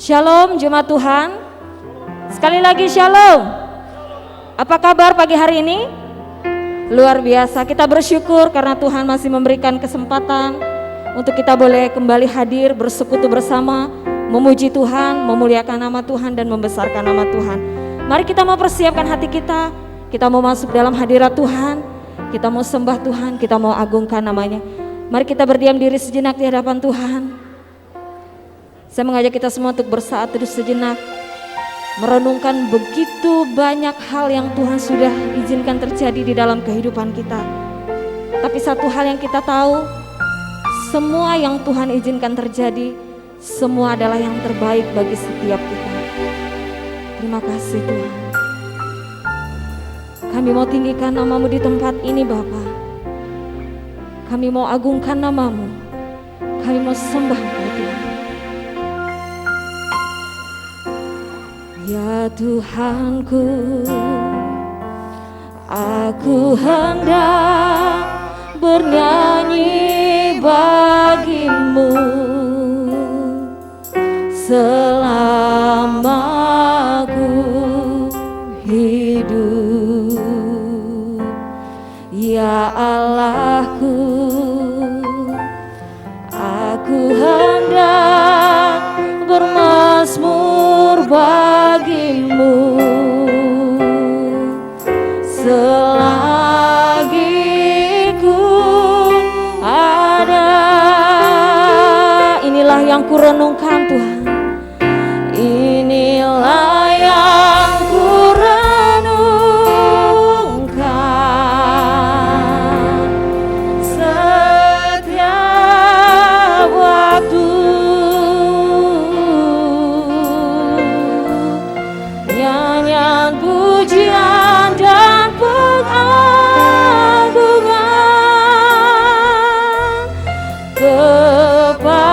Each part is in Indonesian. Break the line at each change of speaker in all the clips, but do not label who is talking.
Shalom jemaat Tuhan. Sekali lagi shalom. Apa kabar pagi hari ini? Luar biasa, kita bersyukur karena Tuhan masih memberikan kesempatan untuk kita boleh kembali hadir bersekutu bersama, memuji Tuhan, memuliakan nama Tuhan dan membesarkan nama Tuhan. Mari kita mau persiapkan hati kita mau masuk dalam hadirat Tuhan, kita mau sembah Tuhan, kita mau agungkan namanya. Mari kita berdiam diri sejenak di hadapan Tuhan. Saya mengajak kita semua untuk bersaat terus sejenak, merenungkan begitu banyak hal yang Tuhan sudah izinkan terjadi di dalam kehidupan kita. Tapi satu hal yang kita tahu, semua yang Tuhan izinkan terjadi, semua adalah yang terbaik bagi setiap kita. Terima kasih Tuhan. Kami mau tinggikan nama-Mu di tempat ini Bapa. Kami mau agungkan nama-Mu. Kami mau sembah Engkau Tuhan. Ya Tuhanku, aku hendak bernyanyi bagi-Mu selama aku hidup. Ya Allahku, aku hendak bermazmur bagi-Mu selagi ku ada. Inilah yang ku renungkan Tuhan. Inilah yang ku renungkan setiap waktu. Nyanyian pujian dan pengagungan kepadamu.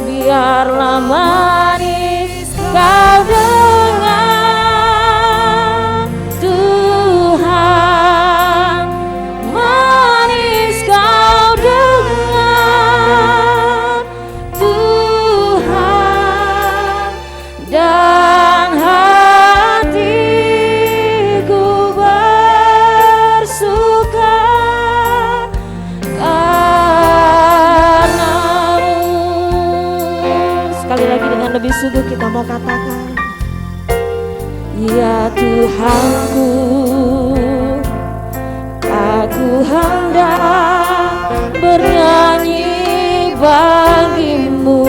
Biarlah manis kau dengar Tuhan, manis kau dengar Tuhan, dan hatiku bersuka karena-Mu. Sekali lagi dengan lebih sungguh kita mau katakan, ya Tuhanku, aku hendak bernyanyi bagi-Mu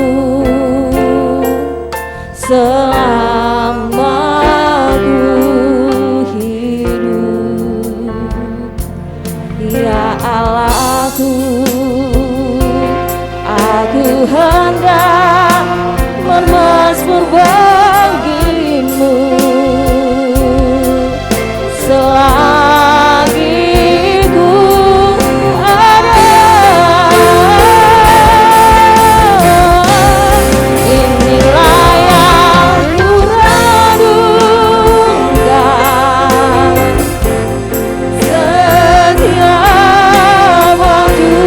selama aku hidup. Ya Allahku, aku hendak bermazmur bagi-Mu selagi ku ada. Inilah yang ku renungkan setiap waktu.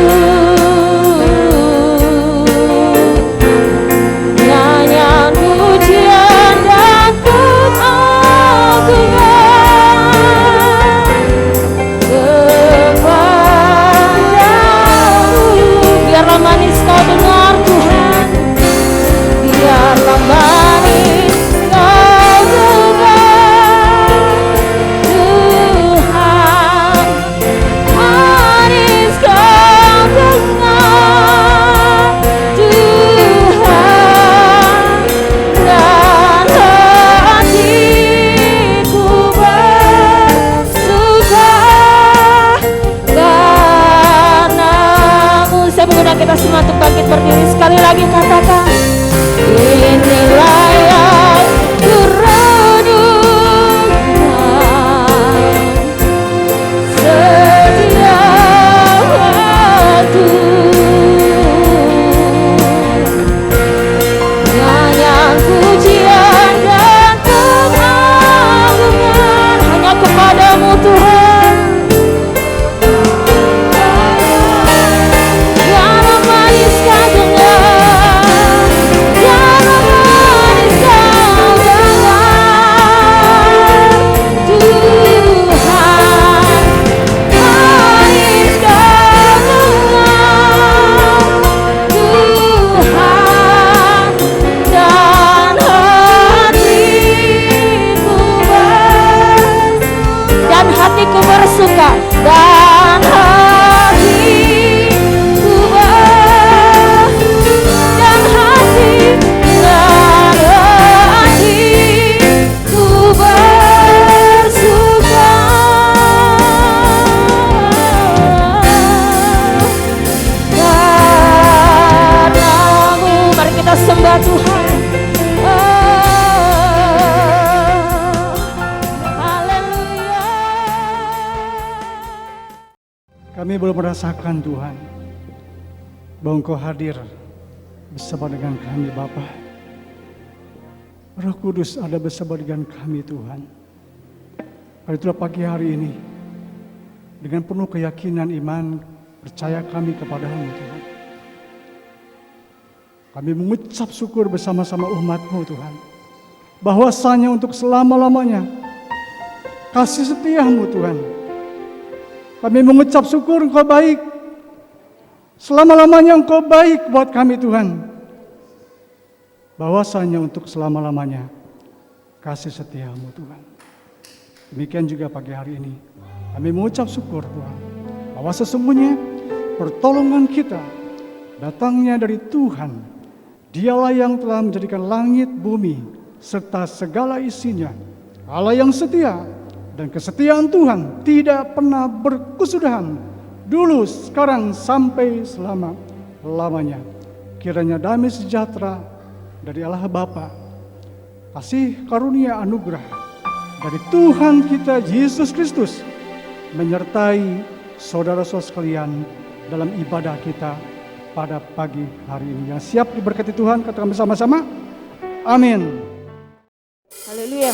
suka dan hatiku dan hatiku bersuka karenamu. Mari kita sembah Tuhan.
Kami belum merasakan Tuhan bahwa Engkau hadir bersama dengan kami Bapa. Roh Kudus ada bersama dengan kami Tuhan. Pada itulah pagi hari ini dengan penuh keyakinan iman percaya kami kepadamu Tuhan. Kami mengucap syukur bersama-sama umat-Mu Tuhan, bahwasanya untuk selama-lamanya kasih setia-Mu Tuhan. Kami mengucap syukur Engkau baik. Selama-lamanya Engkau baik buat kami Tuhan. Bahwasanya untuk selama-lamanya kasih setia-Mu Tuhan. Demikian juga pagi hari ini kami mengucap syukur Tuhan, bahwa sesungguhnya pertolongan kita datangnya dari Tuhan. Dialah yang telah menjadikan langit, bumi, serta segala isinya. Allah yang setia. Dan kesetiaan Tuhan tidak pernah berkesudahan, dulu, sekarang, sampai selama-lamanya. Kiranya damai sejahtera dari Allah Bapa, kasih karunia anugerah dari Tuhan kita Yesus Kristus menyertai saudara-saudara sekalian dalam ibadah kita pada pagi hari ini. Yang siap diberkati Tuhan, katakan bersama-sama, amin.
Haleluya.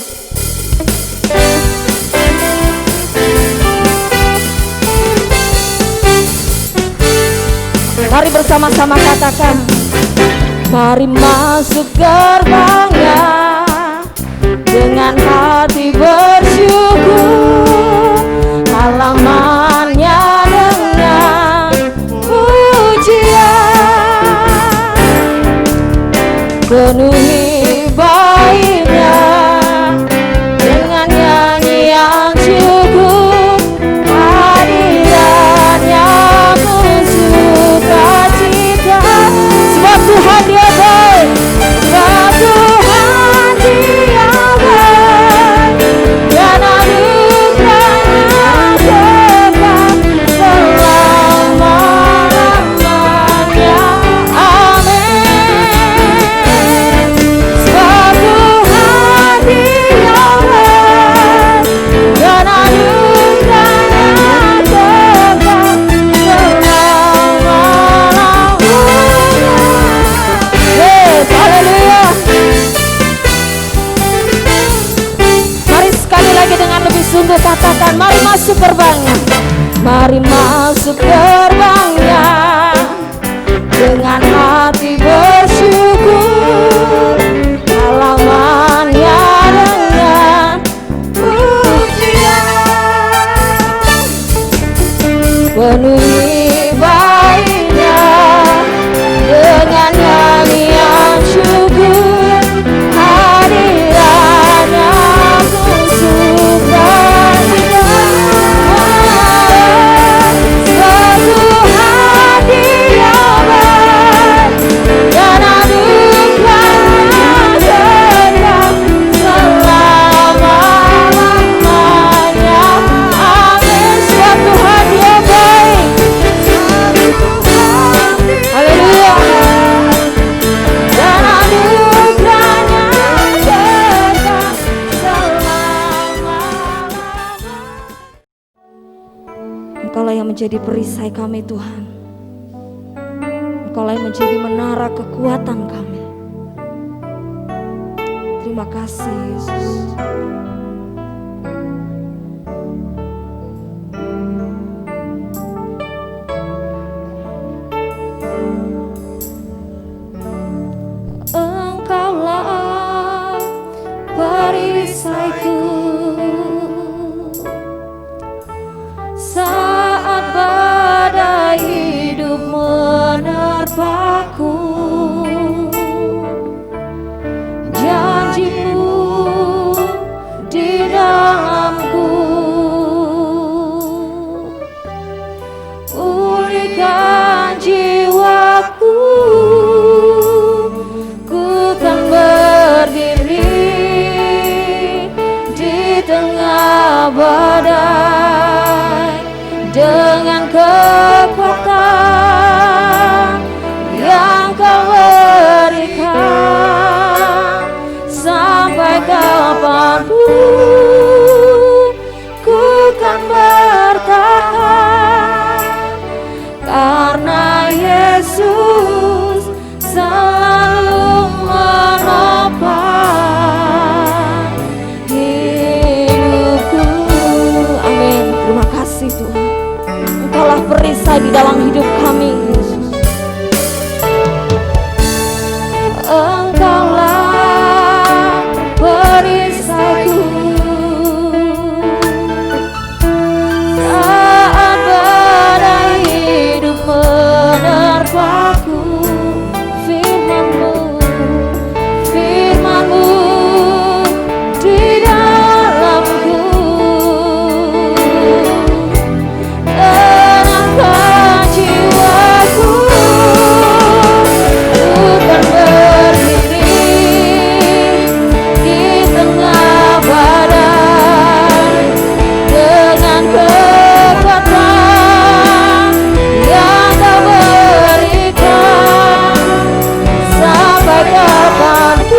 Mari bersama-sama katakan, mari masuk gerbangnya dengan hati bersyukur, halamannya dengan pujian, penuhi baitnya dengan nyanyian syukur, hadirannya sukacita. Sebab Tuhan Dia baik, sebab Tuhan Dia baik, dan anugerahnya kekal selama-lamanya. Amin. Sebab Tuhan Dia baik, dan anugerahnya kekal Yes, haleluya. Mari sekali lagi dengan lebih sungguh katakan, mari masuk gerbangnya. Mari masuk gerbangnya dengan hati bersyukur, halamannya dengan pujian, penuhi baitnya dengan nyanyian syukur, hadirannya sukacita. Sebab Tuhan Dia baik, dan anugerahnya kekal selama-lamanya. Amin. Sebab Tuhan Dia baik. Haleluya. Dan anugerahnya kekal selama-lamanya. Engkaulah yang menjadi perisai kami Tuhan. Engkaulah yang menjadi menara kekuatan kami. Terima kasih Yesus. Engkaulah perisaiku saat badai hidup menerpaku. Janji-Mu badai dengan kekuatan yang Kau berikan. Sampai kapanpun ku kan bertahan, karena Yesus selalu menopang hidupku. Amin. Terima kasih Tuhan, Engkaulah perisai di dalam hidup kami Yesus. Engkaulah perisaiku saat badai hidup menerpaku. Firman-Mu di dalamku, tenangkan jiwaku. Bukan berdiri di tengah badai dengan kekuatan yang Kau berikan. Sampai kapanpun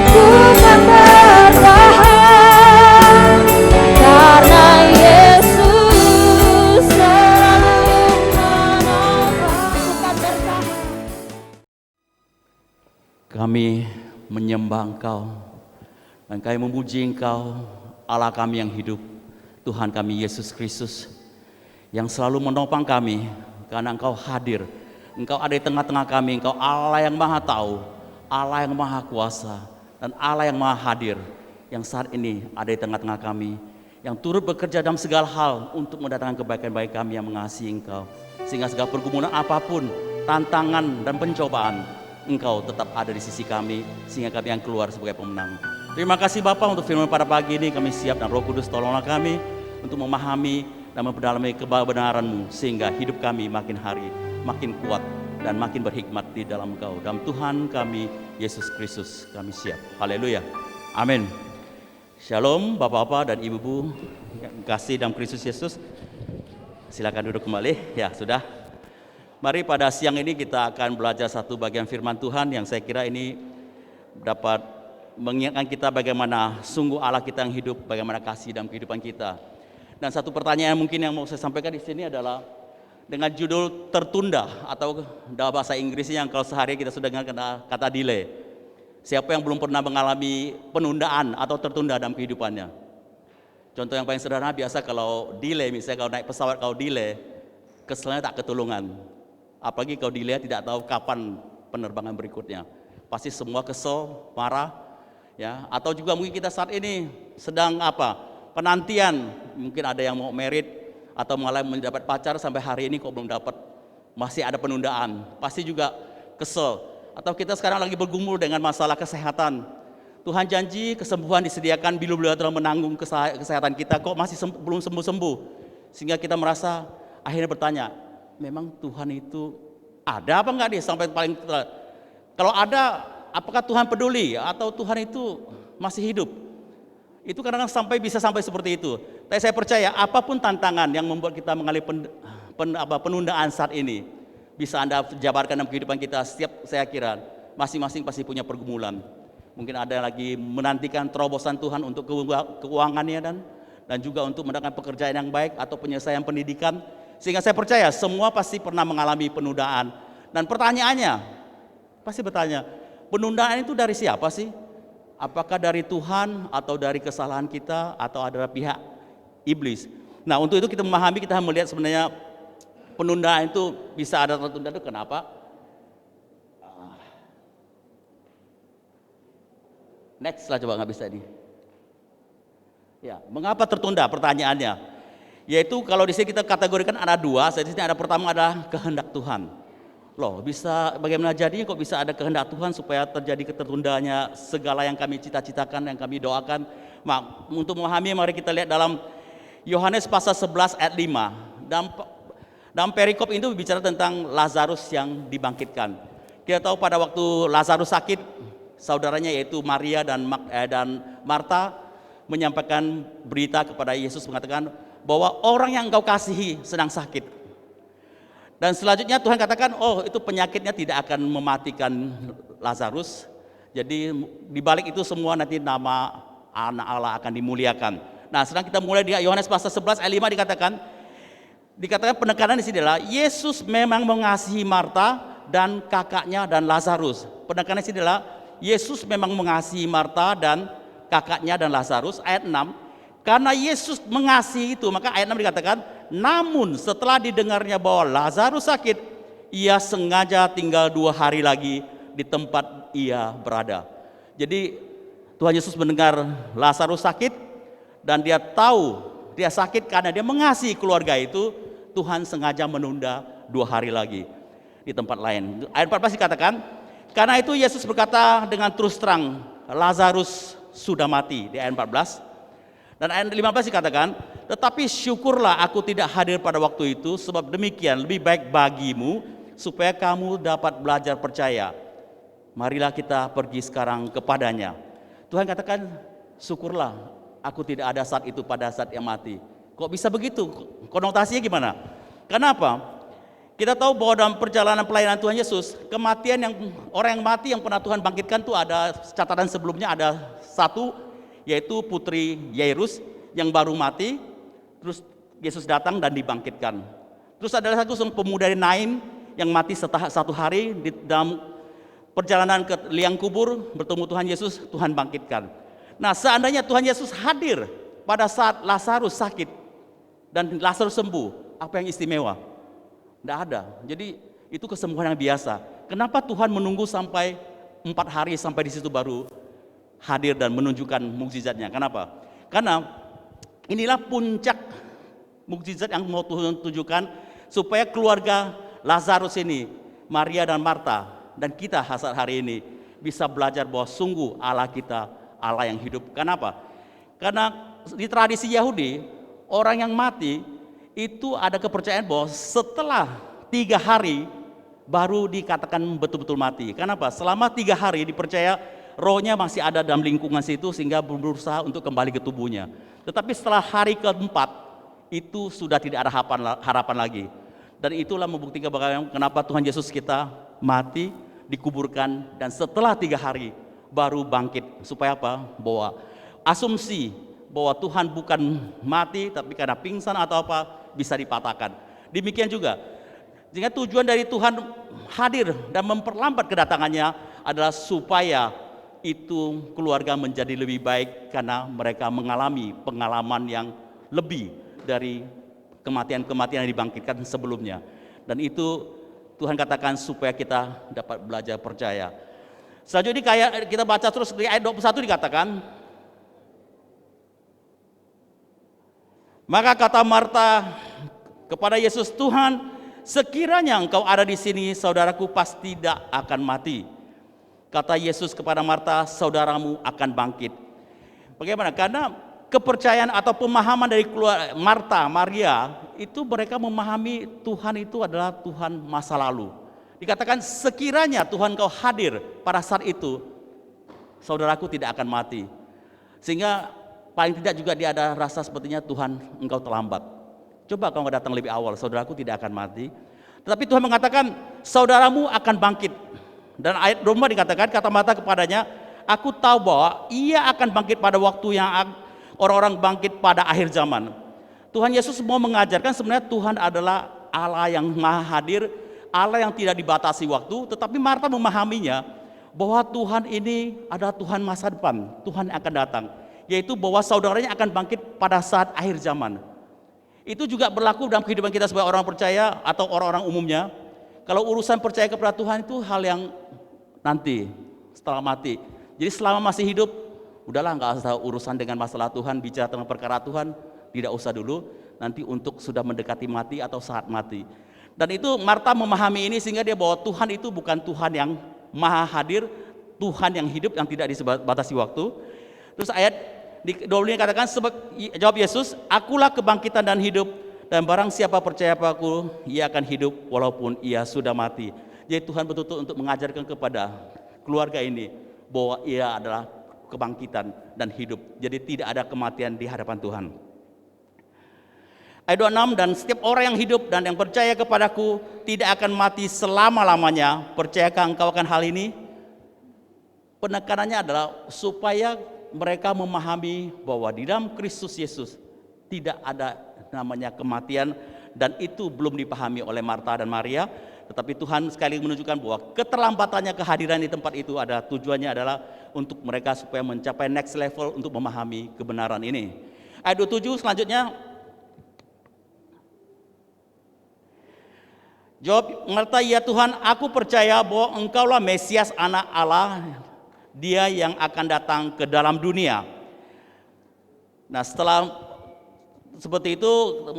ku kan bertahan, karena Yesus selalu menopang. Bukan bertahan.
Kami menyembah Engkau dan kami memuji Engkau, Allah kami yang hidup, Tuhan kami Yesus Kristus, yang selalu menopang kami karena Engkau hadir. Engkau ada di tengah-tengah kami. Engkau Allah yang maha tahu, Allah yang maha kuasa, dan Allah yang maha hadir, yang saat ini ada di tengah-tengah kami, yang turut bekerja dalam segala hal untuk mendatangkan kebaikan bagi kami yang mengasihi Engkau. Sehingga segala pergumulan apapun, tantangan dan pencobaan, Engkau tetap ada di sisi kami, sehingga kami yang keluar sebagai pemenang. Terima kasih Bapa untuk firman pada pagi ini. Kami siap dan Roh Kudus tolonglah kami untuk memahami dan memperdalami kebenaran-Mu, sehingga hidup kami makin hari makin kuat dan makin berhikmat di dalam Engkau. Dalam Tuhan kami Yesus Kristus kami siap. Haleluya. Amin. Shalom Bapak-bapak dan Ibu-ibu yang kasih dalam Kristus Yesus. Silakan duduk kembali. Ya, sudah. Mari pada siang ini kita akan belajar satu bagian firman Tuhan yang saya kira ini dapat mengingatkan kita bagaimana sungguh Allah kita yang hidup, bagaimana kasih dalam kehidupan kita. Dan satu pertanyaan mungkin yang mau saya sampaikan di sini adalah dengan judul tertunda, atau dalam bahasa Inggrisnya yang kalau sehari kita sudah dengar kata delay. Siapa yang belum pernah mengalami penundaan atau tertunda dalam kehidupannya? Contoh yang paling sederhana, biasa kalau delay, misalnya kalau naik pesawat kalau delay, keselnya tak ketulungan. Apalagi kalau delay tidak tahu kapan penerbangan berikutnya. Pasti semua kesel, marah, ya. Atau juga mungkin kita saat ini sedang penantian, mungkin ada yang mau merit atau malah mendapat pacar sampai hari ini kok belum dapat, masih ada penundaan, pasti juga kesel. Atau kita sekarang lagi bergumul dengan masalah kesehatan. Tuhan janji kesembuhan disediakan bila beliau telah menanggung kesehatan kita, kok masih belum sembuh-sembuh. Sehingga kita merasa akhirnya bertanya, memang Tuhan itu ada apa enggak dia sampai paling kalau ada, apakah Tuhan peduli atau Tuhan itu masih hidup? Itu kadang-kadang bisa sampai seperti itu. Tapi saya percaya apapun tantangan yang membuat kita mengalami penundaan saat ini, bisa Anda jabarkan dalam kehidupan kita. Saya kira masing-masing pasti punya pergumulan. Mungkin ada yang lagi menantikan terobosan Tuhan untuk keuangannya dan juga untuk mendapatkan pekerjaan yang baik atau penyelesaian pendidikan. Sehingga saya percaya semua pasti pernah mengalami penundaan. Dan pertanyaannya, pasti bertanya, penundaan itu dari siapa sih? Apakah dari Tuhan atau dari kesalahan kita atau adalah pihak iblis? Nah, untuk itu kita memahami, kita melihat sebenarnya penundaan itu bisa ada tertunda itu kenapa? Next lah, coba nggak bisa ini. Ya, mengapa tertunda? Pertanyaannya, yaitu kalau di sini kita kategorikan ada dua. Di sini ada pertama adalah kehendak Tuhan. Loh, bisa bagaimana jadinya kok bisa ada kehendak Tuhan supaya terjadi ketertundanya segala yang kami cita-citakan, yang kami doakan. Untuk memahami, mari kita lihat dalam Yohanes pasal 11 ayat 5. Dalam perikop itu bicara tentang Lazarus yang dibangkitkan. Kita tahu pada waktu Lazarus sakit, saudaranya yaitu Maria dan Marta menyampaikan berita kepada Yesus mengatakan bahwa orang yang engkau kasihi sedang sakit. Dan selanjutnya Tuhan katakan, oh itu penyakitnya tidak akan mematikan Lazarus. Jadi di balik itu semua nanti nama anak Allah akan dimuliakan. Nah, sekarang kita mulai di Yohanes pasal 11 ayat 5 dikatakan penekanan di sini adalah Yesus memang mengasihi Marta dan kakaknya dan Lazarus. Penekanan di sini adalah Yesus memang mengasihi Marta dan kakaknya dan Lazarus. Ayat 6, karena Yesus mengasihi itu, maka ayat 6 dikatakan, namun setelah didengarnya bahwa Lazarus sakit, ia sengaja tinggal 2 hari lagi di tempat ia berada. Jadi Tuhan Yesus mendengar Lazarus sakit dan dia tahu dia sakit karena dia mengasihi keluarga itu. Tuhan sengaja menunda 2 hari lagi di tempat lain. Ayat 14 dikatakan, karena itu Yesus berkata dengan terus terang, Lazarus sudah mati, di ayat 14. Dan ayat 15 dikatakan, tetapi syukurlah aku tidak hadir pada waktu itu, sebab demikian lebih baik bagimu supaya kamu dapat belajar percaya. Marilah kita pergi sekarang kepadanya. Tuhan katakan, syukurlah aku tidak ada saat itu pada saat yang mati. Kok bisa begitu? Konotasinya gimana? Kenapa? Kita tahu bahwa dalam perjalanan pelayanan Tuhan Yesus, kematian yang orang yang mati yang pernah Tuhan bangkitkan itu ada catatan sebelumnya, ada satu, yaitu putri Yairus yang baru mati, terus Yesus datang dan dibangkitkan. Terus ada satu pemuda dari Nain yang mati setelah 1 hari di dalam perjalanan ke liang kubur bertemu Tuhan Yesus, Tuhan bangkitkan. Nah, seandainya Tuhan Yesus hadir pada saat Lazarus sakit dan Lazarus sembuh, apa yang istimewa? Tidak ada. Jadi itu kesembuhan yang biasa. Kenapa Tuhan menunggu sampai 4 hari sampai di situ baru hadir dan menunjukkan mukjizatnya? Kenapa? Karena inilah puncak mukjizat yang mau Tuhan tunjukkan supaya keluarga Lazarus ini, Maria dan Marta, dan kita saat hari ini bisa belajar bahwa sungguh Allah kita Allah yang hidup. Kenapa? Karena di tradisi Yahudi, orang yang mati itu ada kepercayaan bahwa setelah 3 hari baru dikatakan betul-betul mati. Kenapa? Selama 3 hari dipercaya rohnya masih ada dalam lingkungan situ sehingga berusaha untuk kembali ke tubuhnya. Tetapi setelah hari keempat itu sudah tidak ada harapan lagi. Dan itulah membuktikan bagaimana kenapa Tuhan Yesus kita mati, dikuburkan, dan setelah 3 hari baru bangkit. Supaya apa? Bahwa asumsi bahwa Tuhan bukan mati tapi karena pingsan atau apa bisa dipatahkan. Demikian juga jika tujuan dari Tuhan hadir dan memperlambat kedatangannya adalah supaya itu keluarga menjadi lebih baik karena mereka mengalami pengalaman yang lebih dari kematian-kematian yang dibangkitkan sebelumnya. Dan itu Tuhan katakan supaya kita dapat belajar percaya. Selanjutnya kayak kita baca terus di ayat 21 dikatakan, maka kata Marta kepada Yesus, Tuhan, sekiranya engkau ada di sini, saudaraku pasti tidak akan mati. Kata Yesus kepada Marta, saudaramu akan bangkit. Bagaimana? Karena kepercayaan atau pemahaman dari keluarga Marta, Maria, itu mereka memahami Tuhan itu adalah Tuhan masa lalu. Dikatakan sekiranya Tuhan kau hadir pada saat itu, saudaraku tidak akan mati. Sehingga paling tidak juga dia ada rasa sepertinya Tuhan engkau terlambat. Coba kau datang lebih awal, saudaraku tidak akan mati. Tetapi Tuhan mengatakan saudaramu akan bangkit. Dan ayat 24 dikatakan, kata Marta kepadanya, aku tahu bahwa ia akan bangkit pada waktu yang orang-orang bangkit pada akhir zaman. Tuhan Yesus mau mengajarkan sebenarnya Tuhan adalah Allah yang maha hadir, Allah yang tidak dibatasi waktu. Tetapi Marta memahaminya bahwa Tuhan ini adalah Tuhan masa depan, Tuhan yang akan datang, yaitu bahwa saudaranya akan bangkit pada saat akhir zaman. Itu juga berlaku dalam kehidupan kita sebagai orang percaya atau orang-orang umumnya. Kalau urusan percaya kepada Tuhan itu hal yang nanti setelah mati. Jadi selama masih hidup, udahlah nggak usah urusan dengan masalah Tuhan, bicara tentang perkara Tuhan, tidak usah dulu. Nanti untuk sudah mendekati mati atau saat mati. Dan itu Marta memahami ini sehingga dia bahwa Tuhan itu bukan Tuhan yang maha hadir, Tuhan yang hidup yang tidak dibatasi waktu. Terus ayat di 20 katakan, jawab Yesus, akulah kebangkitan dan hidup, dan barang siapa percaya padaku, ia akan hidup walaupun ia sudah mati. Jadi Tuhan betul-betul untuk mengajarkan kepada keluarga ini bahwa ia adalah kebangkitan dan hidup. Jadi tidak ada kematian di hadapan Tuhan. Ayat 26, dan setiap orang yang hidup dan yang percaya kepadaku tidak akan mati selama-lamanya. Percayakah engkau akan hal ini? Penekanannya adalah supaya mereka memahami bahwa di dalam Kristus Yesus tidak ada namanya kematian, dan itu belum dipahami oleh Marta dan Maria. Tetapi Tuhan sekali menunjukkan bahwa keterlambatannya kehadiran di tempat itu ada tujuannya adalah untuk mereka supaya mencapai next level untuk memahami kebenaran ini. Ayat 27 selanjutnya, jawab Marta, ya Tuhan, aku percaya bahwa engkaulah Mesias, anak Allah, dia yang akan datang ke dalam dunia. Nah, setelah seperti itu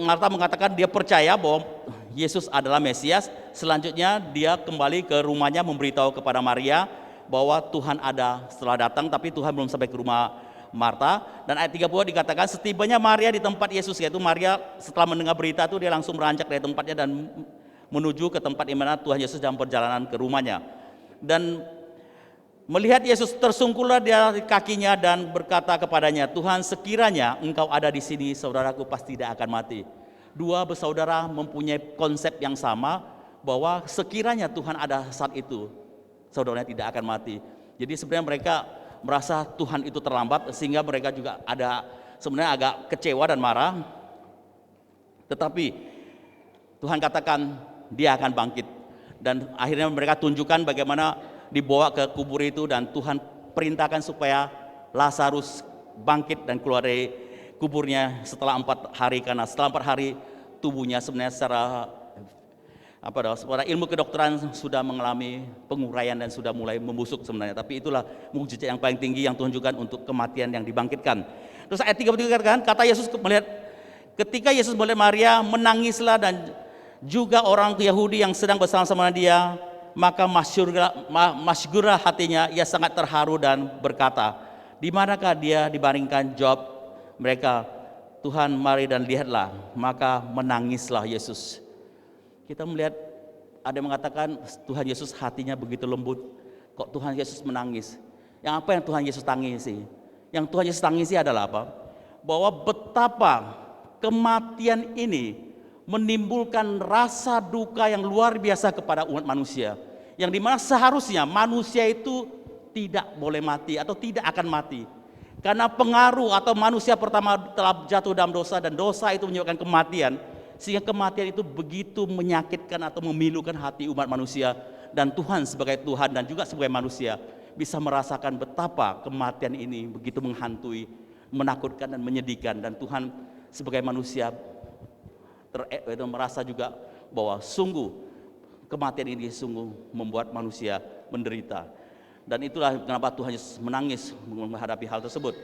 Marta mengatakan dia percaya bahwa Yesus adalah Mesias. Selanjutnya dia kembali ke rumahnya memberitahu kepada Maria bahwa Tuhan ada setelah datang, tapi Tuhan belum sampai ke rumah Marta. Dan ayat 30 dikatakan setibanya Maria di tempat Yesus, yaitu Maria setelah mendengar berita itu dia langsung beranjak dari tempatnya dan menuju ke tempat di mana Tuhan Yesus dalam perjalanan ke rumahnya. Dan melihat Yesus, tersungkurlah dia di kakinya dan berkata kepadanya, Tuhan, sekiranya engkau ada di sini, saudaraku pasti tidak akan mati. Dua bersaudara mempunyai konsep yang sama, bahwa sekiranya Tuhan ada saat itu, saudaranya tidak akan mati. Jadi sebenarnya mereka merasa Tuhan itu terlambat, sehingga mereka juga ada sebenarnya agak kecewa dan marah. Tetapi Tuhan katakan dia akan bangkit, dan akhirnya mereka tunjukkan bagaimana dibawa ke kubur itu, dan Tuhan perintahkan supaya Lazarus bangkit dan keluar dari kuburnya setelah 4 hari, karena setelah 4 hari tubuhnya sebenarnya secara ilmu kedokteran sudah mengalami penguraian dan sudah mulai membusuk sebenarnya. Tapi itulah mukjizat yang paling tinggi yang Tuhan tunjukkan untuk kematian yang dibangkitkan. Terus ayat 33 dikatakan, kata Yesus ketika Yesus melihat Maria, menangislah, dan juga orang Yahudi yang sedang bersama-sama dia, maka masyhurlah hatinya, ia sangat terharu dan berkata, di manakah dia dibaringkan? Jawab mereka, Tuhan, mari dan lihatlah. Maka menangislah Yesus. Kita melihat ada yang mengatakan Tuhan Yesus hatinya begitu lembut, kok Tuhan Yesus menangis? Yang apa yang Tuhan Yesus tangisi? Yang Tuhan Yesus tangisi adalah apa? Bahwa betapa kematian ini menimbulkan rasa duka yang luar biasa kepada umat manusia, yang dimana seharusnya manusia itu tidak boleh mati atau tidak akan mati, karena pengaruh atau manusia pertama telah jatuh dalam dosa, dan dosa itu menyebabkan kematian, sehingga kematian itu begitu menyakitkan atau memilukan hati umat manusia. Dan Tuhan sebagai Tuhan dan juga sebagai manusia bisa merasakan betapa kematian ini begitu menghantui, menakutkan dan menyedihkan. Dan Tuhan sebagai manusia merasa juga bahwa sungguh kematian ini sungguh membuat manusia menderita. Dan itulah kenapa Tuhan Yesus menangis menghadapi hal tersebut.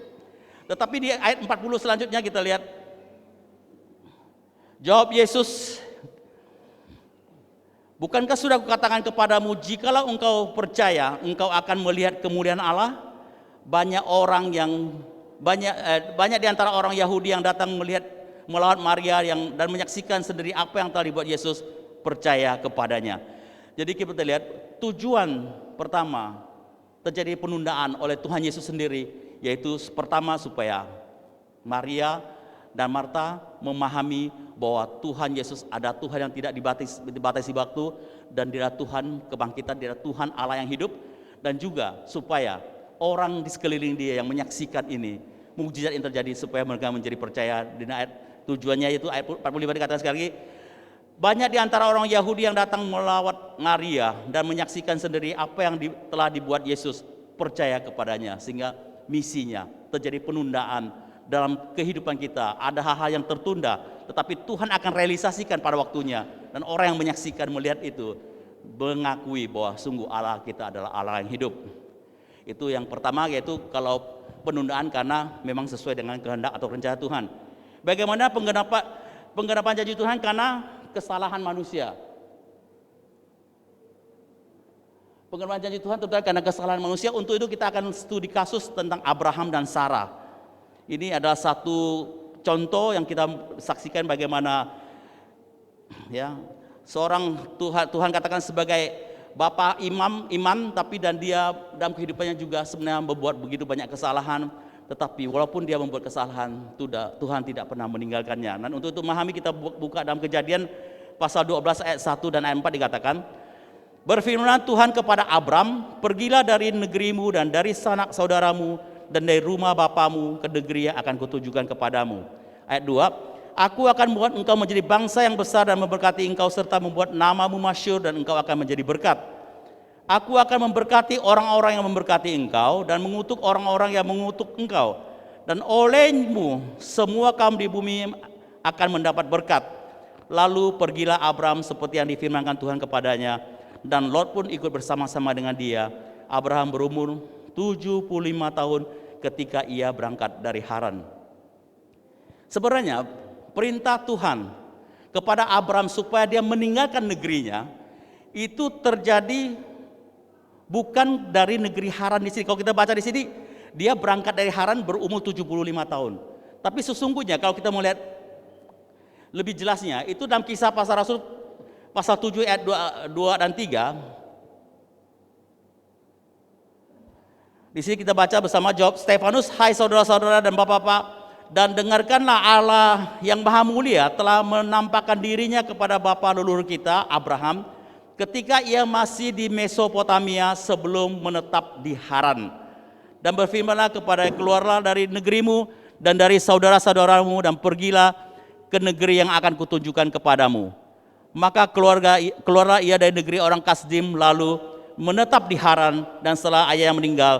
Tetapi di ayat 40 selanjutnya kita lihat, jawab Yesus, bukankah sudah kukatakan kepadamu, jikalau engkau percaya, engkau akan melihat kemuliaan Allah? Banyak di antara orang Yahudi yang datang melawat Maria dan menyaksikan sendiri apa yang telah dibuat Yesus, percaya kepadanya. Jadi kita lihat tujuan pertama terjadi penundaan oleh Tuhan Yesus sendiri, yaitu pertama supaya Maria dan Marta memahami bahwa Tuhan Yesus ada Tuhan yang tidak dibatasi waktu, dan dia Tuhan kebangkitan, dia Tuhan Allah yang hidup. Dan juga supaya orang di sekeliling dia yang menyaksikan ini, mukjizat yang terjadi, supaya mereka menjadi percaya. Di ayat tujuannya itu ayat 45 dikatakan sekali lagi, banyak di antara orang Yahudi yang datang melawat Maria dan menyaksikan sendiri apa yang telah dibuat Yesus, percaya kepadanya. Sehingga misinya terjadi penundaan dalam kehidupan kita. Ada hal-hal yang tertunda, tetapi Tuhan akan realisasikan pada waktunya. Dan orang yang menyaksikan, melihat itu, mengakui bahwa sungguh Allah kita adalah Allah yang hidup. Itu yang pertama, yaitu kalau penundaan karena memang sesuai dengan kehendak atau rencana Tuhan. Bagaimana penggenapan janji Tuhan? Karena kesalahan manusia. Penggenapan janji Tuhan terjadi karena kesalahan manusia. Untuk itu kita akan studi kasus tentang Abraham dan Sarah. Ini adalah satu contoh yang kita saksikan bagaimana seorang Tuhan katakan sebagai bapak iman, tapi dan dia dalam kehidupannya juga sebenarnya membuat begitu banyak kesalahan. Tetapi walaupun dia membuat kesalahan, Tuhan tidak pernah meninggalkannya. Dan untuk memahami, kita buka dalam Kejadian pasal 12 ayat 1 dan ayat 4 dikatakan, berfirman Tuhan kepada Abram, pergilah dari negerimu dan dari sanak saudaramu dan dari rumah bapamu ke negeri yang akan kutunjukkan kepadamu. Ayat 2, aku akan membuat engkau menjadi bangsa yang besar dan memberkati engkau serta membuat namamu masyhur dan engkau akan menjadi berkat. Aku akan memberkati orang-orang yang memberkati engkau dan mengutuk orang-orang yang mengutuk engkau. Dan olehmu semua kaum di bumi akan mendapat berkat. Lalu pergilah Abram seperti yang difirmankan Tuhan kepadanya, dan Lot pun ikut bersama-sama dengan dia. Abraham berumur 75 tahun ketika ia berangkat dari Haran. Sebenarnya perintah Tuhan kepada Abram supaya dia meninggalkan negerinya itu terjadi bukan dari negeri Haran di sini. Kalau kita baca di sini, dia berangkat dari Haran berumur 75 tahun. Tapi sesungguhnya kalau kita melihat lebih jelasnya, itu dalam Kisah Para Rasul pasal 7 ayat 2 dan 3. Di sini kita baca bersama, jawab Stefanus, hai saudara-saudara dan bapak-bapak, dan dengarkanlah, Allah yang maha mulia telah menampakkan dirinya kepada bapa leluhur kita Abraham ketika ia masih di Mesopotamia sebelum menetap di Haran. Dan berfirmanlah kepada, keluarlah dari negerimu dan dari saudara-saudaramu dan pergilah ke negeri yang akan kutunjukkan kepadamu. Maka keluarlah ia dari negeri orang Kasdim lalu menetap di Haran, dan setelah ayahnya meninggal,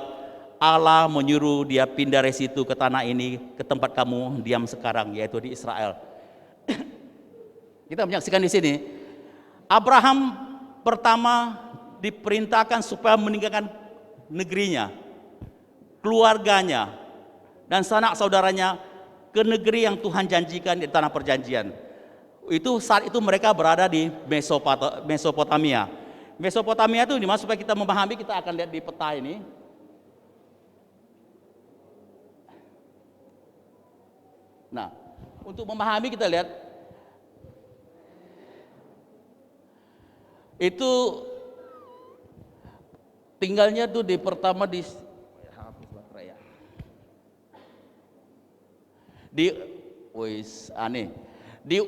Allah menyuruh dia pindah dari situ ke tanah ini, ke tempat kamu diam sekarang, yaitu di Israel. Kita menyaksikan di sini, Abraham pertama diperintahkan supaya meninggalkan negerinya, keluarganya, dan sanak saudaranya ke negeri yang Tuhan janjikan di tanah perjanjian. Itu saat itu mereka berada di Mesopotamia. Mesopotamia itu dimana, supaya kita memahami, kita akan lihat di peta ini. Nah, untuk memahami kita lihat itu tinggalnya tuh pertama di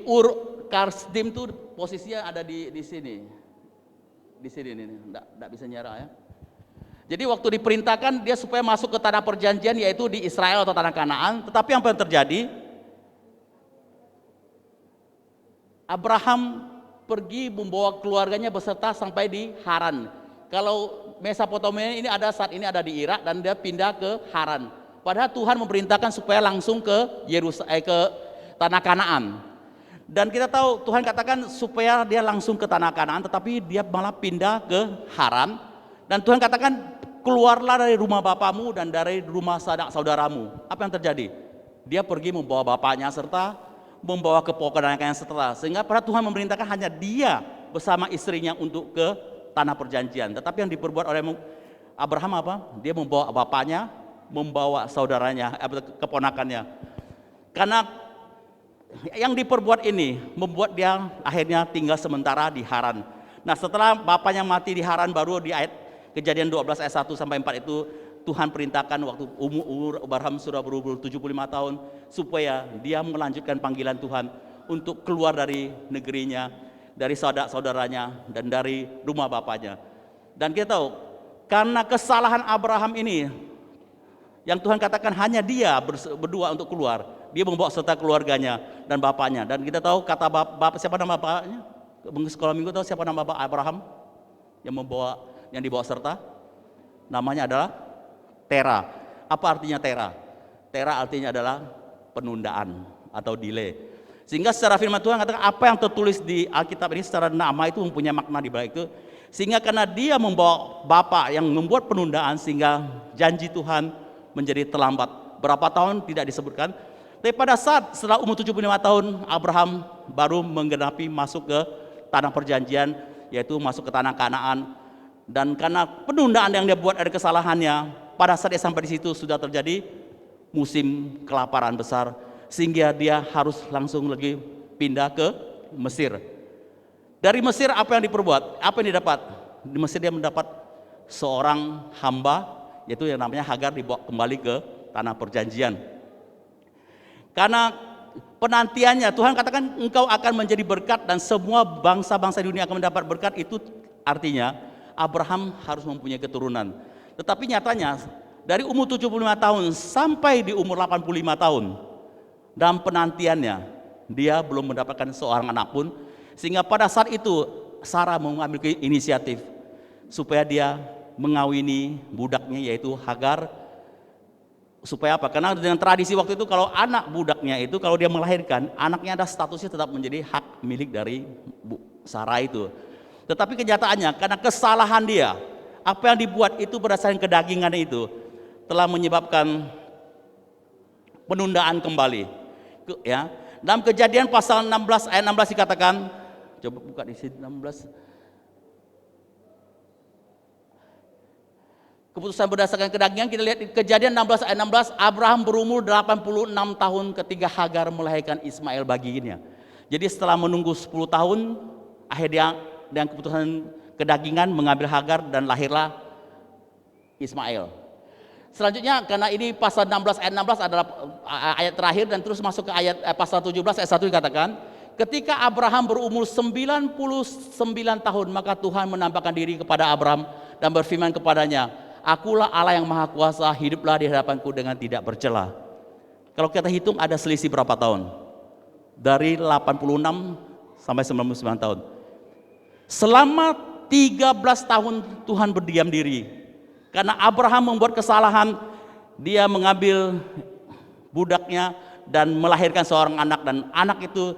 Ur Kasdim tuh posisinya ada di sini. Di sini nih, enggak bisa nyerah ya. Jadi waktu diperintahkan dia supaya masuk ke tanah perjanjian, yaitu di Israel atau tanah Kanaan, tetapi apa yang terjadi? Abraham pergi membawa keluarganya beserta sampai di Haran. Kalau Mesopotamia ini saat ini ada di Irak, dan dia pindah ke Haran. Padahal Tuhan memerintahkan supaya langsung ke ke tanah Kanaan. Dan kita tahu Tuhan katakan supaya dia langsung ke tanah Kanaan, tetapi dia malah pindah ke Haran. Dan Tuhan katakan, keluarlah dari rumah bapamu dan dari rumah sanak saudaramu. Apa yang terjadi? Dia pergi membawa bapaknya serta membawa keponakannya setelah, sehingga pada Tuhan memerintahkan hanya dia bersama istrinya untuk ke tanah perjanjian. Tetapi yang diperbuat oleh Abraham apa? Dia membawa bapaknya, membawa saudaranya, keponakannya. Karena yang diperbuat ini membuat dia akhirnya tinggal sementara di Haran. Nah, setelah bapaknya mati di Haran, baru di ayat Kejadian 12 ayat 1 sampai 4 itu Tuhan perintahkan waktu umur Abraham sudah berumur 75 tahun supaya dia melanjutkan panggilan Tuhan untuk keluar dari negerinya, dari saudara-saudaranya, dan dari rumah bapaknya. Dan kita tahu karena kesalahan Abraham ini yang Tuhan katakan hanya dia berdua untuk keluar, dia membawa serta keluarganya dan bapaknya. Dan kita tahu kata bapak, siapa nama bapaknya? Sekolah minggu tahu siapa nama bapak Abraham yang dibawa serta? Namanya adalah Tera. Apa artinya Tera? Tera artinya adalah penundaan atau delay. Sehingga secara firman Tuhan katakan apa yang tertulis di Alkitab ini secara nama itu mempunyai makna di balik itu. Sehingga karena dia membawa bapak yang membuat penundaan, sehingga janji Tuhan menjadi terlambat. Berapa tahun tidak disebutkan. Tapi pada saat setelah umur 75 tahun, Abraham baru menggenapi masuk ke tanah perjanjian, yaitu masuk ke tanah Kanaan. Dan karena penundaan yang dia buat dari kesalahannya, pada saat dia sampai di situ sudah terjadi musim kelaparan besar, sehingga dia harus langsung lagi pindah ke Mesir. Dari Mesir apa yang diperbuat? Apa yang didapat? mesti dia mendapat seorang hamba, yaitu yang namanya Hagar, dibawa kembali ke tanah perjanjian. Karena penantiannya, Tuhan katakan engkau akan menjadi berkat dan semua bangsa-bangsa di dunia akan mendapat berkat. Itu artinya Abraham harus mempunyai keturunan. Tetapi nyatanya dari umur 75 tahun sampai di umur 85 tahun dalam penantiannya, dia belum mendapatkan seorang anak pun, sehingga pada saat itu Sarah mengambil inisiatif supaya dia mengawini budaknya, yaitu Hagar. Supaya apa? Karena dengan tradisi waktu itu, kalau anak budaknya itu, kalau dia melahirkan, anaknya ada statusnya tetap menjadi hak milik dari Sarah itu. Tetapi kenyataannya karena kesalahan dia, apa yang dibuat itu berdasarkan kedagingan itu, telah menyebabkan penundaan kembali. Ya, dalam Kejadian pasal 16 ayat 16 dikatakan, coba buka di sini 16. Keputusan berdasarkan kedagingan, kita lihat di Kejadian 16 ayat 16, Abraham berumur 86 tahun ketika Hagar melahirkan Ismail baginya. Jadi setelah menunggu 10 tahun, akhirnya dengan keputusan kedagingan mengambil Hagar dan lahirlah Ismail. Selanjutnya, karena ini pasal 16 ayat 16 adalah ayat terakhir, dan terus masuk ke ayat pasal 17 ayat 1 dikatakan, ketika Abraham berumur 99 tahun, maka Tuhan menampakkan diri kepada Abraham dan berfirman kepadanya, Akulah Allah yang Maha Kuasa, hiduplah di hadapanku dengan tidak bercela. Kalau kita hitung ada selisih berapa tahun? Dari 86 sampai 99 tahun. Selama 13 tahun Tuhan berdiam diri. Karena Abraham membuat kesalahan, dia mengambil budaknya dan melahirkan seorang anak, dan anak itu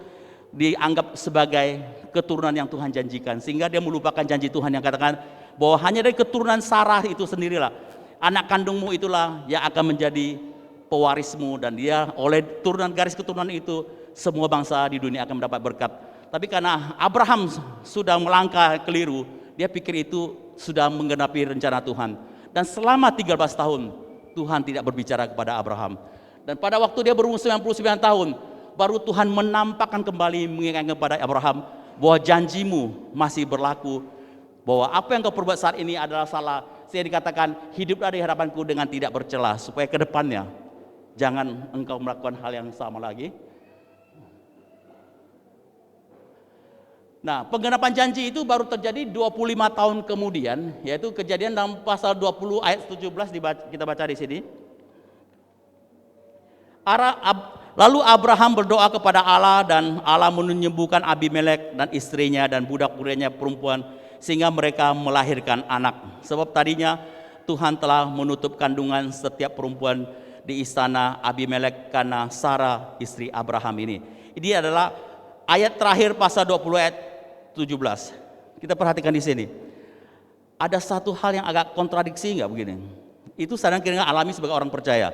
dianggap sebagai keturunan yang Tuhan janjikan, sehingga dia melupakan janji Tuhan yang katakan bahwa hanya dari keturunan Sarah itu sendirilah, anak kandungmu itulah yang akan menjadi pewarismu, dan dia oleh turunan garis keturunan itu semua bangsa di dunia akan mendapat berkat. Tapi karena Abraham sudah melangkah keliru, dia pikir itu sudah menggenapi rencana Tuhan, dan selama 13 tahun Tuhan tidak berbicara kepada Abraham, dan pada waktu dia berumur 99 tahun baru Tuhan menampakkan kembali, mengingatkan kepada Abraham bahwa janjimu masih berlaku, bahwa apa yang kau perbuat saat ini adalah salah. Saya dikatakan hiduplah di hadapanku dengan tidak bercela, supaya ke depannya jangan engkau melakukan hal yang sama lagi. Nah, penggenapan janji itu baru terjadi 25 tahun kemudian, yaitu Kejadian dalam pasal 20 ayat 17 kita baca di sini. Lalu Abraham berdoa kepada Allah, dan Allah menyembuhkan Abimelek dan istrinya dan budak-budaknya perempuan, sehingga mereka melahirkan anak. Sebab tadinya Tuhan telah menutup kandungan setiap perempuan di istana Abimelek karena Sarah istri Abraham ini. Ini adalah ayat terakhir pasal 20 ayat 17. Kita perhatikan di sini. Ada satu hal yang agak kontradiksi enggak begini? Itu sedang kita alami sebagai orang percaya.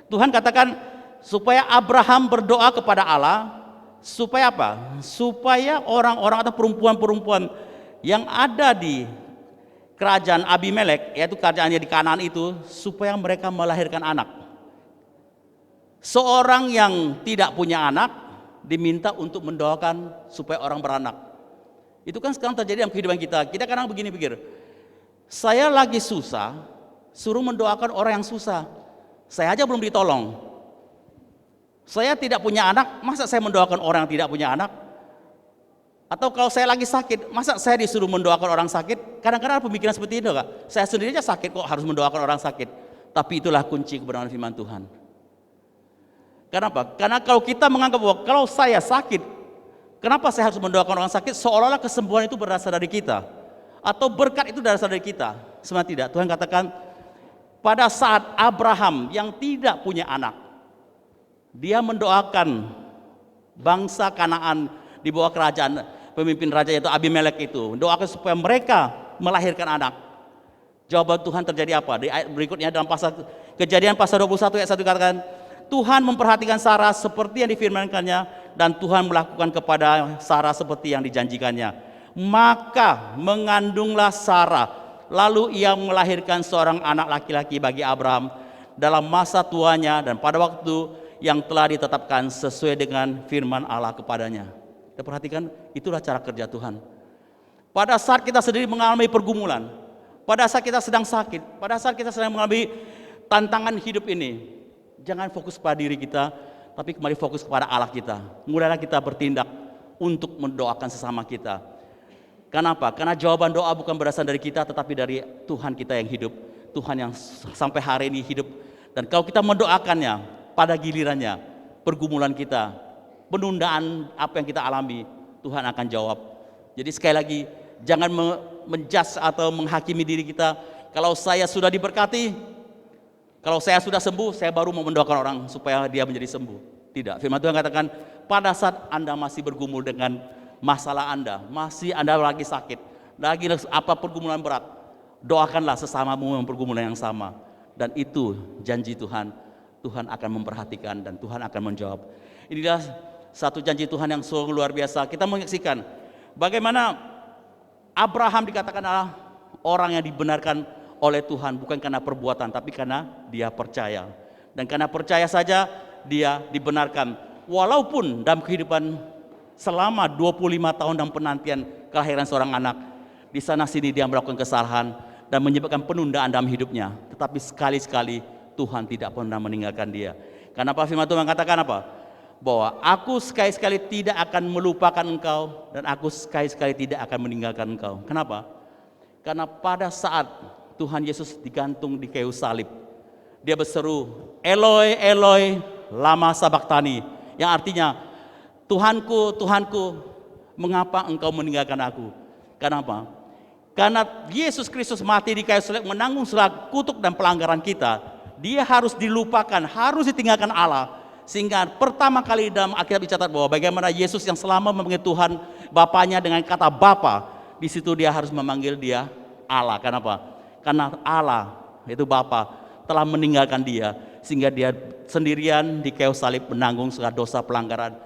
Tuhan katakan supaya Abraham berdoa kepada Allah, supaya apa? Supaya orang-orang atau perempuan-perempuan yang ada di kerajaan Abimelek, yaitu kerajaannya di Kanaan itu, supaya mereka melahirkan anak. Seorang yang tidak punya anak diminta untuk mendoakan supaya orang beranak. Itu kan sekarang terjadi dalam kehidupan kita. Kita kadang begini pikir, saya lagi susah, suruh mendoakan orang yang susah. Saya aja belum ditolong. Saya tidak punya anak, masa saya mendoakan orang yang tidak punya anak? Atau kalau saya lagi sakit, masa saya disuruh mendoakan orang sakit? Kadang-kadang pemikiran seperti itu, Kak. Saya sendiri aja sakit kok harus mendoakan orang sakit. Tapi itulah kunci kebenaran firman Tuhan. Kenapa? Karena kalau kita menganggap bahwa kalau saya sakit, kenapa saya harus mendoakan orang sakit? Seolah-olah kesembuhan itu berasal dari kita, atau berkat itu berasal dari kita. Sebenarnya tidak. Tuhan katakan pada saat Abraham yang tidak punya anak, dia mendoakan bangsa Kanaan di bawah kerajaan pemimpin raja yaitu Abimelek itu, doakan supaya mereka melahirkan anak. Jawaban Tuhan terjadi apa? Di ayat berikutnya dalam pasal Kejadian pasal 21 ayat 1 dikatakan, Tuhan memperhatikan Sarah seperti yang difirmankannya, dan Tuhan melakukan kepada Sarah seperti yang dijanjikannya. Maka mengandunglah Sarah, lalu ia melahirkan seorang anak laki-laki bagi Abraham dalam masa tuanya dan pada waktu yang telah ditetapkan sesuai dengan firman Allah kepadanya. Kita perhatikan, itulah cara kerja Tuhan. pada saat kita sendiri mengalami pergumulan, pada saat kita sedang sakit, pada saat kita sedang mengalami tantangan hidup ini, jangan fokus pada diri kita, tapi kembali fokus kepada Allah kita. Mulailah kita bertindak untuk mendoakan sesama kita. Kenapa? Karena jawaban doa bukan berasal dari kita, tetapi dari Tuhan kita yang hidup, Tuhan yang sampai hari ini hidup. Dan kalau kita mendoakannya, pada gilirannya, pergumulan kita, penundaan apa yang kita alami, Tuhan akan jawab. Jadi sekali lagi, jangan menjudge atau menghakimi diri kita. Kalau saya sudah diberkati, kalau saya sudah sembuh, saya baru mau mendoakan orang supaya dia menjadi sembuh. Tidak, firman Tuhan katakan, pada saat Anda masih bergumul dengan masalah Anda, masih Anda lagi sakit, lagi apa pergumulan berat, doakanlah sesamamu yang pergumulan yang sama. Dan itu janji Tuhan, Tuhan akan memperhatikan dan Tuhan akan menjawab. Inilah satu janji Tuhan yang sungguh luar biasa. Kita menyaksikan bagaimana Abraham dikatakan adalah orang yang dibenarkan oleh Tuhan, bukan karena perbuatan, tapi karena dia percaya. Dan karena percaya saja dia dibenarkan. Walaupun dalam kehidupan selama 25 tahun dalam penantian kelahiran seorang anak, di sana sini dia melakukan kesalahan dan menyebabkan penundaan dalam hidupnya. Tetapi sekali-sekali Tuhan tidak pernah meninggalkan dia. Karena apa firman Tuhan mengatakan apa? Bahwa aku sekali-sekali tidak akan melupakan engkau dan aku sekali-sekali tidak akan meninggalkan engkau. Kenapa? Karena pada saat Tuhan Yesus digantung di kayu salib, dia berseru, Eloi, Eloi, lama sabachthani, yang artinya, Tuhanku, Tuhanku, mengapa engkau meninggalkan aku? Kenapa? Karena Yesus Kristus mati di kayu salib menanggung segala kutuk dan pelanggaran kita. Dia harus dilupakan, harus ditinggalkan Allah. Sehingga pertama kali dalam Alkitab dicatat bahwa bagaimana Yesus yang selama memanggil Tuhan Bapaknya dengan kata Bapa, di situ dia harus memanggil dia Allah. Kenapa? Karena Allah, yaitu Bapa, telah meninggalkan dia, sehingga dia sendirian di kayu salib menanggung segala dosa pelanggaran,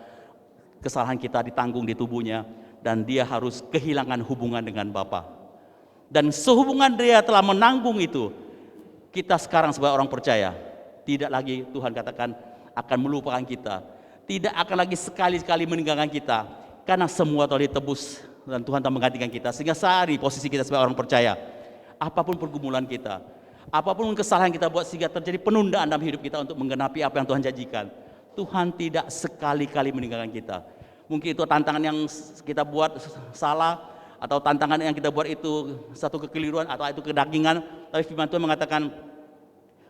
kesalahan kita ditanggung di tubuhnya, dan dia harus kehilangan hubungan dengan Bapa. Dan sehubungan dia telah menanggung itu, kita sekarang sebagai orang percaya, tidak lagi Tuhan katakan akan melupakan kita, tidak akan lagi sekali-sekali meninggalkan kita, karena semua telah ditebus dan Tuhan telah menggantikan kita. Sehingga sehari posisi kita sebagai orang percaya, apapun pergumulan kita, apapun kesalahan kita buat sehingga terjadi penundaan dalam hidup kita untuk menggenapi apa yang Tuhan janjikan, Tuhan tidak sekali-kali meninggalkan kita. Mungkin itu tantangan yang kita buat salah, atau tantangan yang kita buat itu satu kekeliruan atau itu kedagingan, tapi firman Tuhan mengatakan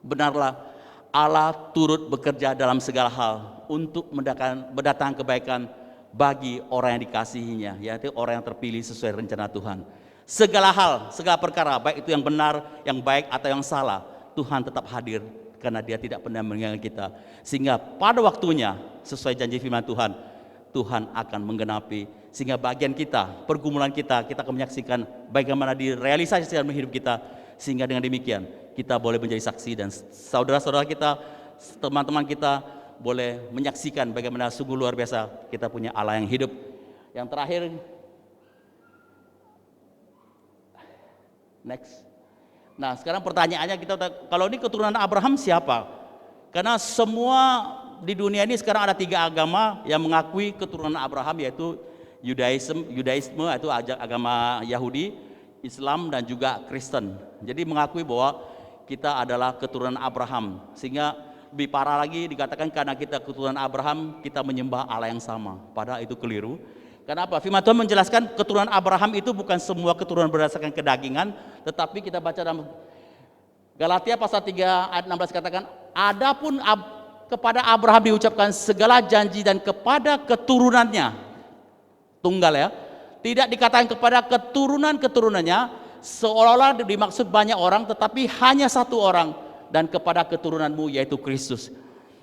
benarlah Allah turut bekerja dalam segala hal untuk mendatangkan kebaikan bagi orang yang dikasihinya, yaitu orang yang terpilih sesuai rencana Tuhan. Segala hal, segala perkara, baik itu yang benar, yang baik atau yang salah, Tuhan tetap hadir karena dia tidak pernah meninggalkan kita. Sehingga pada waktunya sesuai janji firman Tuhan, Tuhan akan menggenapi. Sehingga bagian kita, pergumulan kita akan menyaksikan bagaimana direalisasi dalam hidup kita. Sehingga dengan demikian kita boleh menjadi saksi dan saudara-saudara kita, teman-teman kita boleh menyaksikan bagaimana sungguh luar biasa kita punya Allah yang hidup. Yang terakhir, next. Nah sekarang pertanyaannya kita, kalau ini keturunan Abraham siapa? Karena semua di dunia ini sekarang ada 3 agama yang mengakui keturunan Abraham, yaitu Yudaisme itu agama Yahudi, Islam dan juga Kristen. Jadi mengakui bahwa kita adalah keturunan Abraham. Sehingga lebih parah lagi dikatakan karena kita keturunan Abraham, kita menyembah Allah yang sama. Padahal itu keliru. Kenapa? Firman Tuhan menjelaskan keturunan Abraham itu bukan semua keturunan berdasarkan kedagingan, tetapi kita baca dalam Galatia pasal 3 ayat 16 katakan, adapun kepada Abraham diucapkan segala janji dan kepada keturunannya, tunggal ya, tidak dikatakan kepada keturunan-keturunannya, seolah-olah dimaksud banyak orang, tetapi hanya satu orang, dan kepada keturunanmu yaitu Kristus.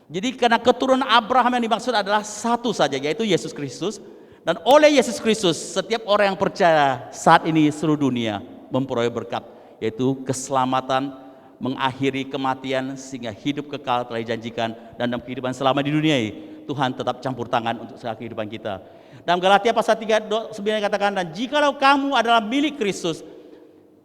Jadi karena keturunan Abraham yang dimaksud adalah satu saja, yaitu Yesus Kristus. Dan oleh Yesus Kristus setiap orang yang percaya saat ini seluruh dunia memperoleh berkat, yaitu keselamatan, mengakhiri kematian sehingga hidup kekal telah dijanjikan. Dan dalam kehidupan selama di dunia ini Tuhan tetap campur tangan untuk segala kehidupan kita. Dalam Galatia pasal 3:9 katakan, dan jikalau kamu adalah milik Kristus,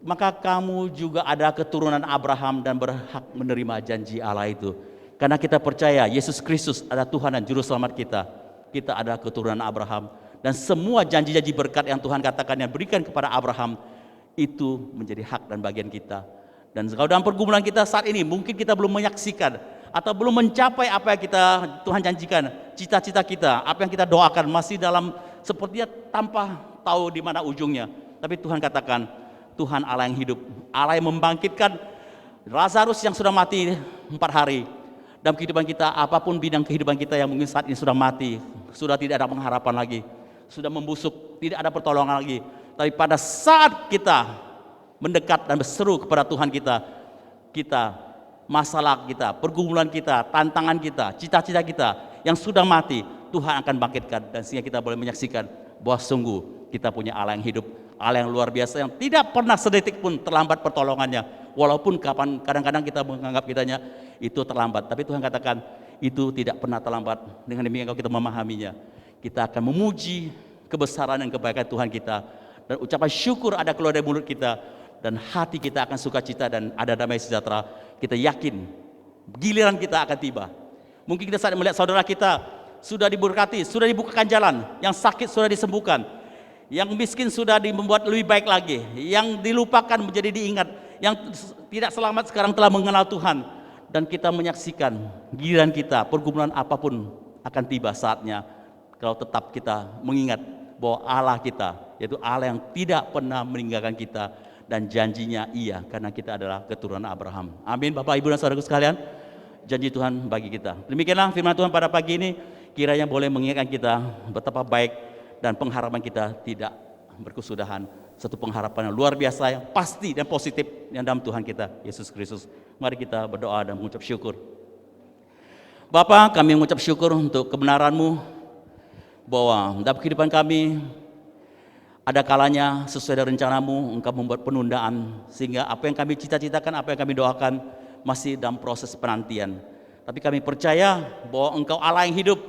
maka kamu juga adalah keturunan Abraham dan berhak menerima janji Allah itu. Karena kita percaya Yesus Kristus adalah Tuhan dan Juru Selamat kita. Kita adalah keturunan Abraham Dan semua janji-janji berkat yang Tuhan katakan yang berikan kepada Abraham itu menjadi hak dan bagian kita. Dan kalau dalam pergumulan kita saat ini mungkin kita belum menyaksikan atau belum mencapai apa yang Tuhan janjikan, cita-cita kita, apa yang kita doakan masih dalam sepertinya tanpa tahu di mana ujungnya. Tapi Tuhan katakan, Tuhan Allah yang hidup, Allah yang membangkitkan Lazarus yang sudah mati 4 hari. Dalam kehidupan kita, apapun bidang kehidupan kita yang mungkin saat ini sudah mati, sudah tidak ada pengharapan lagi, sudah membusuk, tidak ada pertolongan lagi. Tapi pada saat kita mendekat dan berseru kepada Tuhan kita, masalah kita, pergumulan kita, tantangan kita, cita-cita kita yang sudah mati, Tuhan akan bangkitkan. Dan sehingga kita boleh menyaksikan bahwa sungguh kita punya Allah yang hidup, Allah yang luar biasa, yang tidak pernah sedetik pun terlambat pertolongannya. Walaupun kadang-kadang kita menganggap kitanya itu terlambat, tapi Tuhan katakan itu tidak pernah terlambat. Dengan demikian kalau kita memahaminya, kita akan memuji kebesaran dan kebaikan Tuhan kita, dan ucapan syukur ada keluar dari mulut kita, dan hati kita akan sukacita dan ada damai sejahtera. Kita yakin giliran kita akan tiba. Mungkin kita saat melihat saudara kita sudah diberkati, sudah dibukakan jalan, yang sakit sudah disembuhkan, yang miskin sudah membuat lebih baik lagi, yang dilupakan menjadi diingat, yang tidak selamat sekarang telah mengenal Tuhan. Dan kita menyaksikan giliran kita, pergumulan apapun akan tiba saatnya kalau tetap kita mengingat bahwa Allah kita, yaitu Allah yang tidak pernah meninggalkan kita, dan janjinya iya, karena kita adalah keturunan Abraham. Amin. Bapak, Ibu, dan saudaraku sekalian, janji Tuhan bagi kita. Demikianlah firman Tuhan pada pagi ini, kiranya boleh mengingatkan kita betapa baik dan pengharapan kita tidak berkesudahan. Satu pengharapan yang luar biasa, yang pasti dan positif yang dalam Tuhan kita, Yesus Kristus. Mari kita berdoa dan mengucap syukur. Bapa, kami mengucap syukur untuk kebenaran-Mu, bahwa dalam kehidupan kami ada kalanya sesuai dengan rencana-Mu, Engkau membuat penundaan, sehingga apa yang kami cita-citakan, apa yang kami doakan masih dalam proses penantian. Tapi kami percaya bahwa Engkau Allah yang hidup,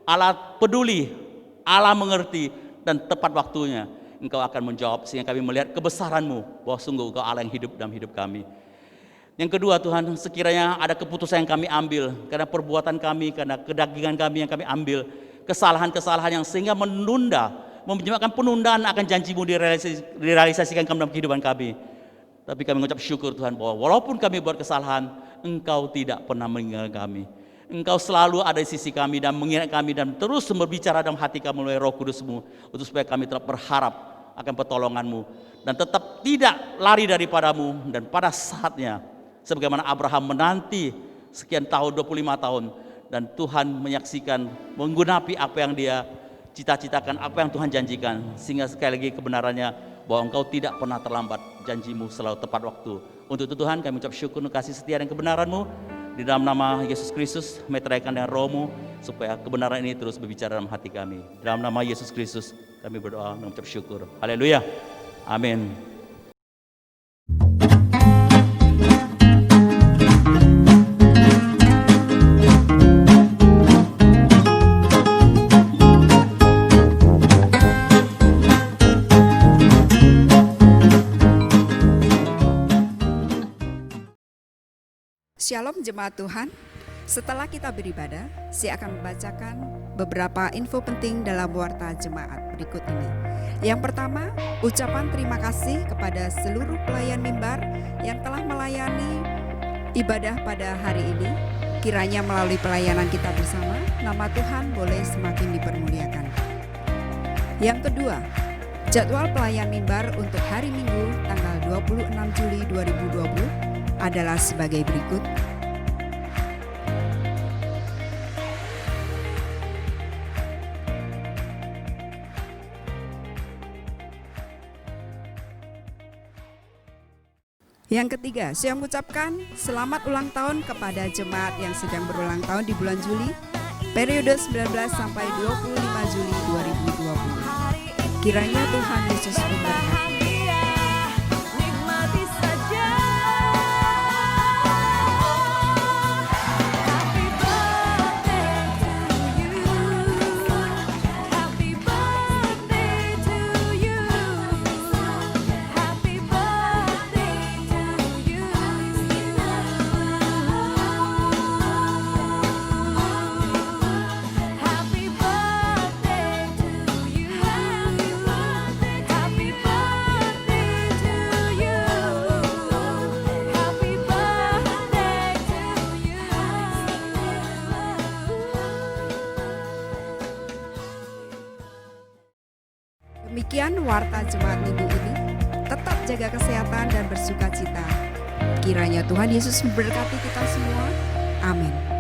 Allah peduli, Allah mengerti, dan tepat waktunya Engkau akan menjawab, sehingga kami melihat kebesaran-Mu, bahwa sungguh Engkau Allah yang hidup dalam hidup kami. Yang kedua, Tuhan, sekiranya ada keputusan yang kami ambil karena perbuatan kami, karena kedagingan kami yang kami ambil, kesalahan-kesalahan yang sehingga menyebabkan penundaan akan janji-Mu direalisasikan dalam kehidupan kami. Tapi kami mengucap syukur, Tuhan, bahwa walaupun kami buat kesalahan, Engkau tidak pernah meninggalkan kami. Engkau selalu ada di sisi kami dan mengingat kami, dan terus berbicara dalam hati kami melalui Roh Kudus-Mu, untuk supaya kami tetap berharap akan pertolongan-Mu dan tetap tidak lari daripada-Mu. Dan pada saatnya, sebagaimana Abraham menanti sekian tahun, 25 tahun, dan Tuhan menyaksikan, menggenapi apa yang dia cita-citakan, apa yang Tuhan janjikan, sehingga sekali lagi kebenarannya bahwa Engkau tidak pernah terlambat, janji-Mu selalu tepat waktu. Untuk itu Tuhan, kami ucap syukur, kasih setia dan kebenaran-Mu, di dalam nama Yesus Kristus, meteraikan dengan Roh-Mu, supaya kebenaran ini terus berbicara dalam hati kami. Dalam nama Yesus Kristus kami berdoa dan ucap syukur. Haleluya. Amin.
Shalom jemaat Tuhan, setelah kita beribadah, saya akan membacakan beberapa info penting dalam warta jemaat berikut ini. Yang pertama, ucapan terima kasih kepada seluruh pelayan mimbar yang telah melayani ibadah pada hari ini. Kiranya melalui pelayanan kita bersama, nama Tuhan boleh semakin dipermuliakan. Yang kedua, jadwal pelayan mimbar untuk hari Minggu tanggal 26 Juli 2020 adalah sebagai berikut. Yang ketiga, saya mengucapkan selamat ulang tahun kepada jemaat yang sedang berulang tahun di bulan Juli, periode 19 sampai 25 Juli 2020. Kiranya Tuhan Yesus memberkati.
Happy birthday to you.
Demikian Warta Jemaat minggu ini. Tetap jaga kesehatan dan bersuka cita. Kiranya Tuhan Yesus memberkati kita semua. Amin.